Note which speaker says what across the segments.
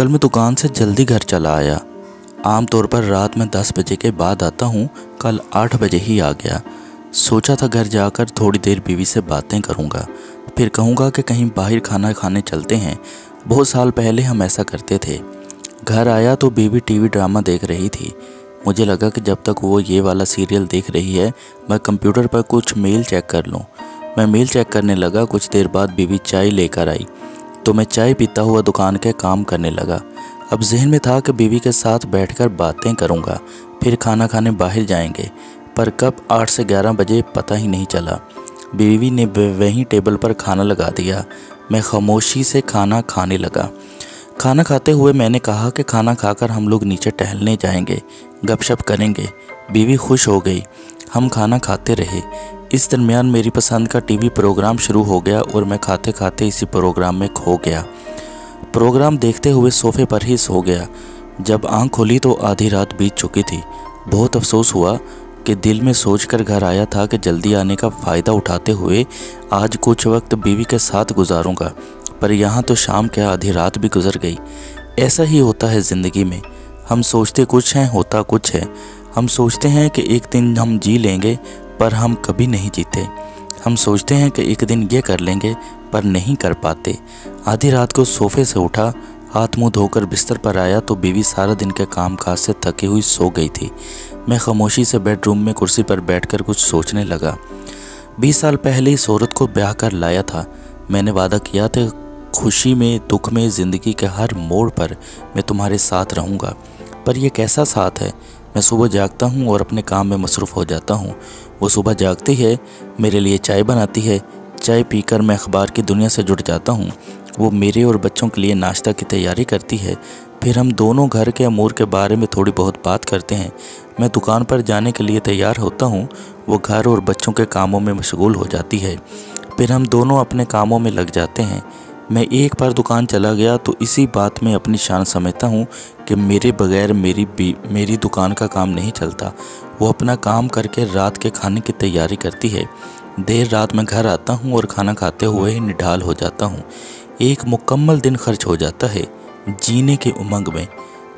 Speaker 1: कल मैं दुकान से जल्दी घर चला आया। आमतौर पर रात में 10 बजे के बाद आता हूँ, कल 8 बजे ही आ गया। सोचा था घर जाकर थोड़ी देर बीवी से बातें करूँगा, फिर कहूँगा कि कहीं बाहर खाना खाने चलते हैं। बहुत साल पहले हम ऐसा करते थे। घर आया तो बीवी टीवी ड्रामा देख रही थी। मुझे लगा कि जब तक वो ये वाला सीरियल देख रही है, मैं कंप्यूटर पर कुछ मेल चेक कर लूँ। मैं मेल चेक करने लगा। कुछ देर बाद बीवी चाय लेकर आई तो मैं चाय पीता हुआ दुकान के काम करने लगा। अब जहन में था कि बीवी के साथ बैठकर बातें करूंगा, फिर खाना खाने बाहर जाएंगे। पर कब 8 से 11 बजे पता ही नहीं चला। बीवी ने वहीं टेबल पर खाना लगा दिया। मैं खामोशी से खाना खाने लगा। खाना खाते हुए मैंने कहा कि खाना खाकर हम लोग नीचे टहलने जाएंगे, गपशप करेंगे। बीवी खुश हो गई। हम खाना खाते रहे। इस दरमियान मेरी पसंद का टीवी प्रोग्राम शुरू हो गया और मैं खाते खाते इसी प्रोग्राम में खो गया। प्रोग्राम देखते हुए सोफे पर ही सो गया। जब आंख खोली तो आधी रात बीत चुकी थी। बहुत अफसोस हुआ कि दिल में सोचकर घर आया था कि जल्दी आने का फ़ायदा उठाते हुए आज कुछ वक्त बीवी के साथ गुजारूंगा, पर यहाँ तो शाम के आधी रात भी गुजर गई। ऐसा ही होता है ज़िंदगी में। हम सोचते कुछ हैं, होता कुछ है। हम सोचते हैं कि एक दिन हम जी लेंगे, पर हम कभी नहीं जीते। हम सोचते हैं कि एक दिन ये कर लेंगे, पर नहीं कर पाते। आधी रात को सोफे से उठा, हाथ मुंह धोकर बिस्तर पर आया तो बीवी सारा दिन के काम काज से थकी हुई सो गई थी। मैं खामोशी से बेडरूम में कुर्सी पर बैठकर कुछ सोचने लगा। 20 साल पहले इस औरत को ब्याह कर लाया था। मैंने वादा किया था, खुशी में दुख में ज़िंदगी के हर मोड़ पर मैं तुम्हारे साथ रहूँगा। पर यह कैसा साथ है। मैं सुबह जागता हूँ और अपने काम में मसरूफ़ हो जाता हूँ। वो सुबह जागती है, मेरे लिए चाय बनाती है। चाय पीकर मैं अखबार की दुनिया से जुड़ जाता हूँ। वो मेरे और बच्चों के लिए नाश्ता की तैयारी करती है। फिर हम दोनों घर के अमूर के बारे में थोड़ी बहुत बात करते हैं। मैं दुकान पर जाने के लिए तैयार होता हूँ। वो घर और बच्चों के कामों में मशगूल हो जाती है। फिर हम दोनों अपने कामों में लग जाते हैं। मैं एक बार दुकान चला गया तो इसी बात में अपनी शान समझता हूँ कि मेरे बगैर मेरी दुकान का काम नहीं चलता। वो अपना काम करके रात के खाने की तैयारी करती है। देर रात मैं घर आता हूँ और खाना खाते हुए ही निढाल हो जाता हूँ। एक मुकम्मल दिन खर्च हो जाता है जीने के उमंग में।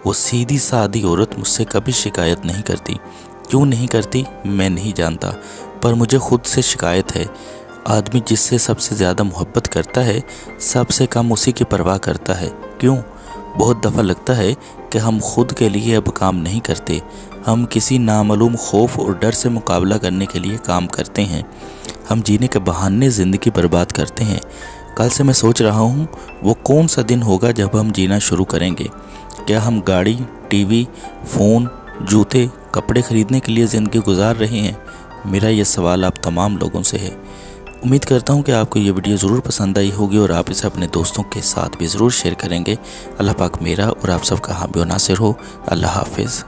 Speaker 1: वो सीधी सादी औरत मुझसे कभी शिकायत नहीं करती। क्यों नहीं करती मैं नहीं जानता, पर मुझे खुद से शिकायत है। आदमी जिससे सबसे ज़्यादा मोहब्बत करता है, सबसे कम उसी की परवाह करता है। क्यों? बहुत दफ़ा लगता है कि हम खुद के लिए अब काम नहीं करते। हम किसी नामालूम खौफ और डर से मुकाबला करने के लिए काम करते हैं। हम जीने के बहाने ज़िंदगी बर्बाद करते हैं। कल से मैं सोच रहा हूँ वो कौन सा दिन होगा जब हम जीना शुरू करेंगे। क्या हम गाड़ी, टीवी, फ़ोन, जूते, कपड़े ख़रीदने के लिए ज़िंदगी गुजार रहे हैं? मेरा ये सवाल आप तमाम लोगों से है। उम्मीद करता हूँ कि आपको ये वीडियो ज़रूर पसंद आई होगी और आप इसे अपने दोस्तों के साथ भी ज़रूर शेयर करेंगे। अल्लाह पाक मेरा और आप सबका हामी व नासिर हो। अल्लाह हाफिज़।